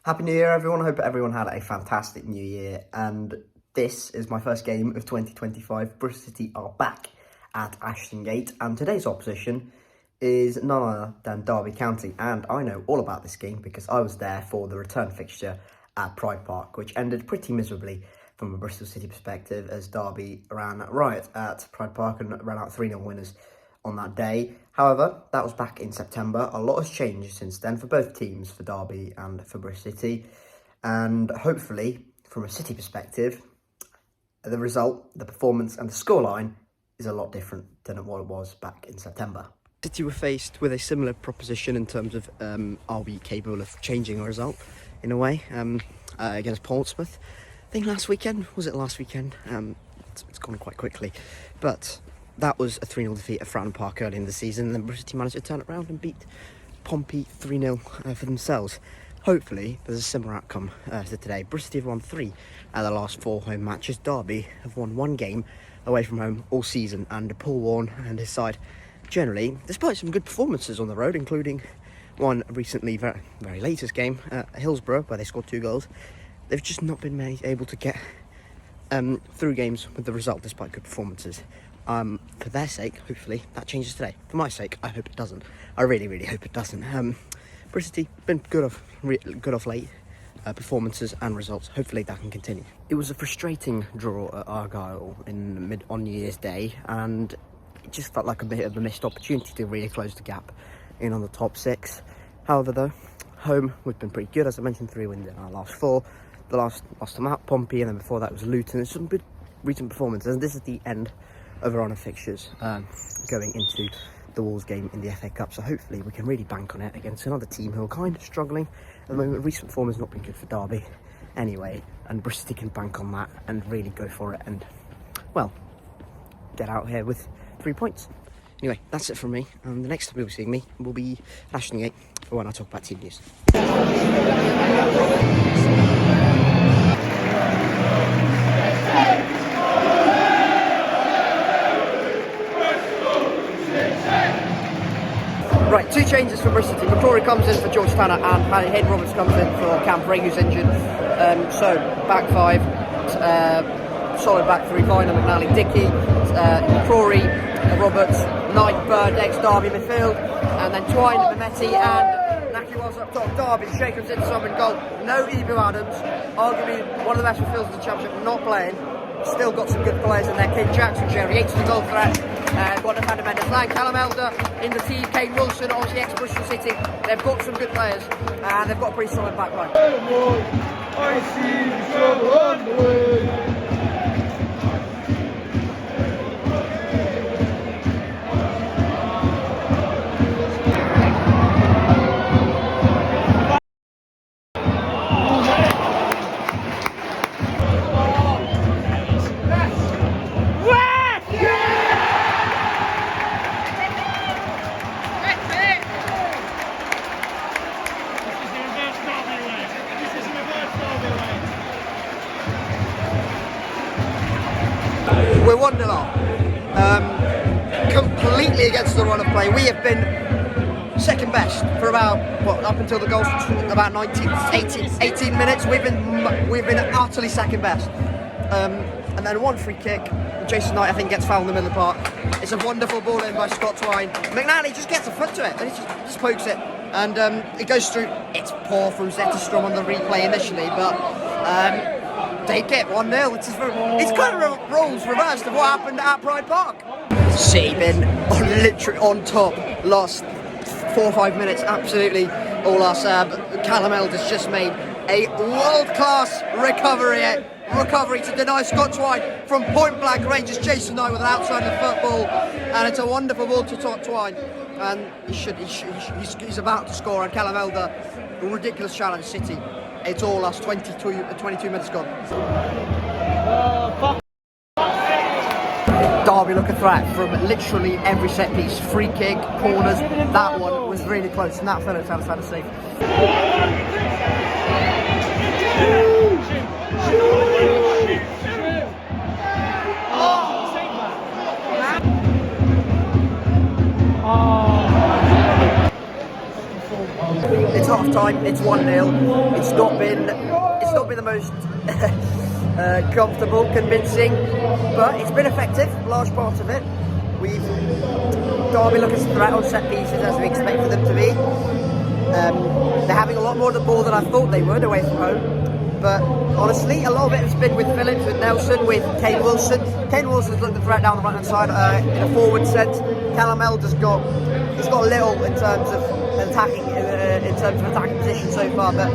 Happy New Year, everyone. I hope everyone had a fantastic New Year. And this is my first game of 2025. Bristol City are back at Ashton Gate. And today's opposition is none other than Derby County. And I know all about this game because I was there for the return fixture at Pride Park, which ended pretty miserably from a Bristol City perspective as Derby ran riot at Pride Park and ran out 3-0 winners on that day. However, that was back in September. A lot has changed since then for both teams, for Derby and for Bristol City. And hopefully, from a City perspective, the result, the performance and the scoreline is a lot different than what it was back in September. City were faced with a similar proposition in terms of are we capable of changing a result in a way against Portsmouth. I think last weekend, it's gone quite quickly, but that was a 3-0 defeat at Fratton Park early in the season, and then Bristol City managed to turn it around and beat Pompey 3-0 for themselves. Hopefully, there's a similar outcome to today. Bristol City have won 3 out of the last 4 home matches. Derby have won 1 game away from home all season, and Paul Warne and his side generally, despite some good performances on the road, including one recently, very latest game at Hillsborough, where they scored 2 goals, they've just not been able to get through games with the result despite good performances. For their sake, hopefully that changes today. For my sake, I hope it doesn't. I really, really hope it doesn't. Bristol City been good off late performances and results. Hopefully that can continue. It was a frustrating draw at Argyle on New Year's Day, and it just felt like a bit of a missed opportunity to really close the gap in on the top 6. However, though, home we've been pretty good. As I mentioned, 3 wins in our last 4. The last time out, Pompey, and then before that was Luton. It's some good recent performances, and this is the end of our honour fixtures going into the Wolves game in the FA Cup. So hopefully we can really bank on it against another team who are kind of struggling at the moment. Recent form has not been good for Derby anyway, and Bristol can bank on that and really go for it and, well, get out here with 3 points. Anyway, that's it from me. The next time you'll be seeing me will be Ashton Gate for when I talk about team news. Right, 2 changes for Bristol City. McNally comes in for George Tanner and Hayden Roberts comes in for Cam Bray, who's injured. So, back 5, solid back 3, Viner, McNally, Dickey, McCrory, Roberts, Knight, Bird, ex-Derby midfield, and then Twine, Mehmeti and Naki was up top. Derby, Jacobs in some in goal. No Ibu Adams, arguably one of the best midfielders in the Championship, not playing. Still got some good players in there. Kane Jackson, Jerry Yates, the goal threat. Guadalajara Mendes Lang, Callum Elder in the team, Kane Wilson, obviously ex-Bristol City. They've got some good players and they've got a pretty solid back line. I see trouble on the way. We're 1-0 up. Completely against the run of play. We have been second best for about, up until the goals, about 18 minutes. We've been utterly second best. And then 1 free kick. Jason Knight, I think, gets fouled in the middle of the park. It's a wonderful ball in by Scott Twine. McNally just gets a foot to it and he just pokes it. And it goes through. It's poor from Zetterstrom on the replay initially, but they get 1-0. It's kind of roles reversed of what happened at Pride Park. Sabin literally on top last 4 or 5 minutes, absolutely all our sab. Callum Elder's just made a world-class recovery to deny Scott Twine from point-blank range. Just Jason Knight with an outside of the football, and it's a wonderful ball to top Twine, and he's about to score. And Callum Elder, a ridiculous challenge. City, it's all us. 22 minutes gone. Derby look a threat from literally every set piece. Free kick, corners. That one was really close, and that fellow had a save. It's half time. fine. It's 1-0. It's not been the most comfortable, convincing, but it's been effective. Large part of it. Derby look as threat on set pieces as we expected them to be. They're having a lot more of the ball than I thought they would away from home. But honestly, a lot of it has been with Phillips, with Nelson, with Kane Wilson. Kane Wilson's looked the threat down the right hand side in a forward sense. Callum Elder's got a little in terms of attacking position so far. But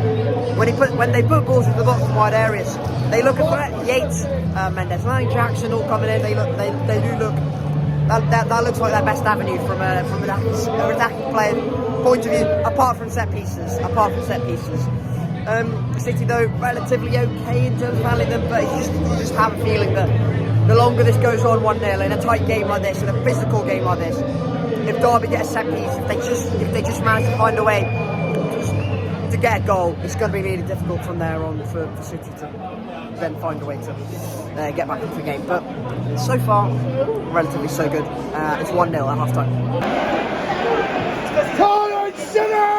when they put balls into the box from wide areas, they look a threat. Yates, Mendes, Lang, Jackson all coming in. They do look. That looks like their best avenue from an attacking player point of view, apart from set pieces. City though relatively okay in terms of handling them, but you just have a feeling that the longer this goes on 1-0 in a tight game like this, in a physical game like this, if Derby get a set piece, if they just manage to find a way to get a goal, it's going to be really difficult from there on for City to then find a way to get back into the game. But so far, relatively so good. It's 1-0 at half time. Forward center!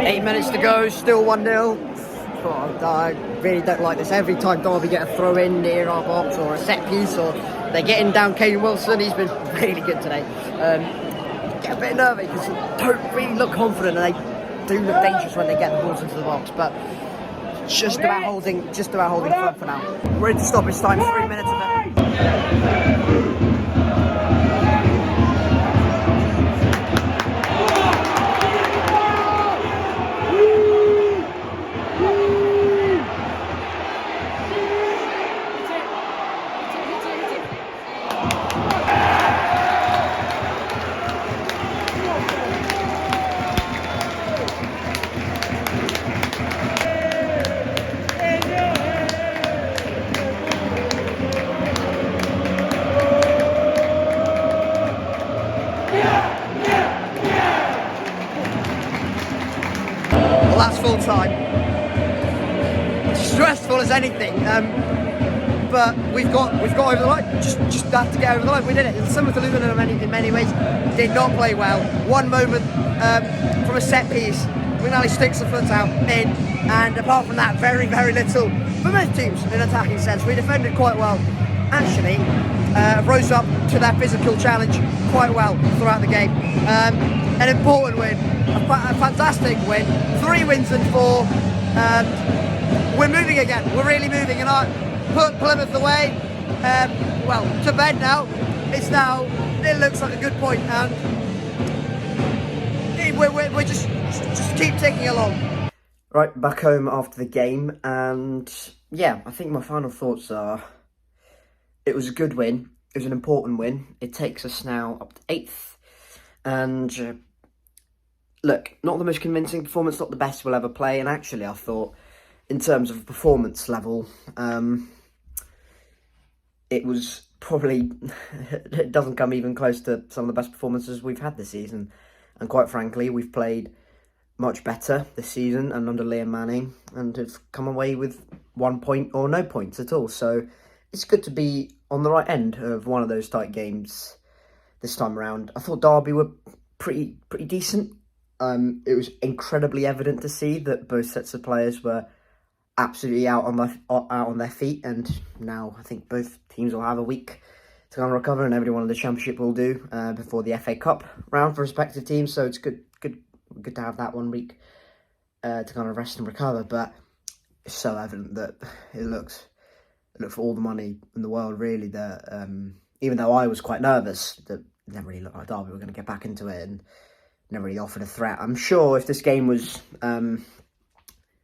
8 minutes to go, still 1-0. I really don't like this. Every time Derby get a throw in near our box or a set piece, or they're getting down Kane Wilson, he's been really good today. Get a bit nervy because they don't really look confident, and they do look dangerous when they get the balls into the box. But just about holding front for now. We're into stoppage time, 3 minutes of it. Well, that's full time. Stressful as anything, but we've got over the line. Just have to get over the line. We did it. It's similar to Luton in many ways. Did not play well. One moment from a set piece, McNally sticks the foot out in, and apart from that, very little for most teams in an attacking sense. We defended quite well. Actually, rose up to that physical challenge quite well throughout the game. An important win, a fantastic win. 3 wins and 4. We're moving again. We're really moving, and I put Plymouth away. To bed now. It looks like a good point, and we're just keep ticking along. Right, back home after the game, and yeah, I think my final thoughts are: it was a good win. It was an important win. It takes us now up to 8th, and look, not the most convincing performance, not the best we'll ever play. And actually, I thought, in terms of performance level, it was probably, it doesn't come even close to some of the best performances we've had this season. And quite frankly, we've played much better this season and under Liam Manning, and have come away with 1 point or no points at all. So it's good to be on the right end of one of those tight games this time around. I thought Derby were pretty decent. It was incredibly evident to see that both sets of players were absolutely out on their feet, and now I think both teams will have a week to kind of recover, and everyone in the Championship will do before the FA Cup round for respective teams. So it's good to have that 1 week to kind of rest and recover. But it's so evident that it looks for all the money in the world, really, that even though I was quite nervous, that it never really looked like Derby were going to get back into it, and never really offered a threat. I'm sure if this game was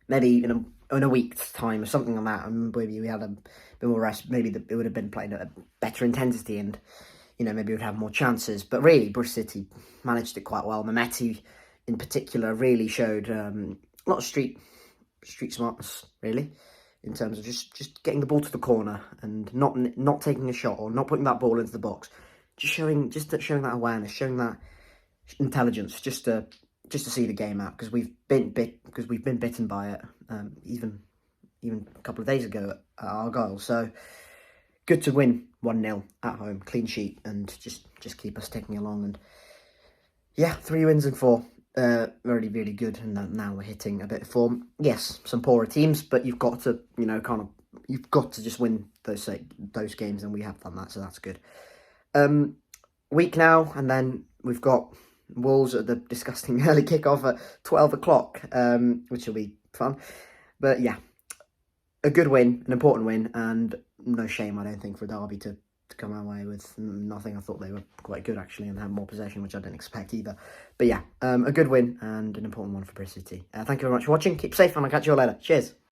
maybe in a week's time or something like that, and maybe we had a bit more rest, maybe it would have been playing at a better intensity, and maybe we'd have more chances. But really, Bristol City managed it quite well. Mehmeti in particular really showed a lot of street smartness, really, in terms of just getting the ball to the corner and not taking a shot or not putting that ball into the box. Just showing that awareness, showing that intelligence, just to just to see the game out, because we've been bitten by it, even a couple of days ago at Argyle. So good to win 1-0 at home, clean sheet, and just keep us ticking along. And yeah, 3 wins in 4. Really, really good. And now we're hitting a bit of form. Yes, some poorer teams, but you've got to, you've got to just win those games, and we have done that, so that's good. Week now, and then we've got Wolves at the disgusting early kickoff at 12 o'clock, which will be fun. But yeah, a good win, an important win, and no shame, I don't think, for Derby to come away with nothing. I thought they were quite good, actually, and had more possession, which I didn't expect either. But yeah, a good win and an important one for Bristol City. Thank you very much for watching. Keep safe, and I'll catch you all later. Cheers.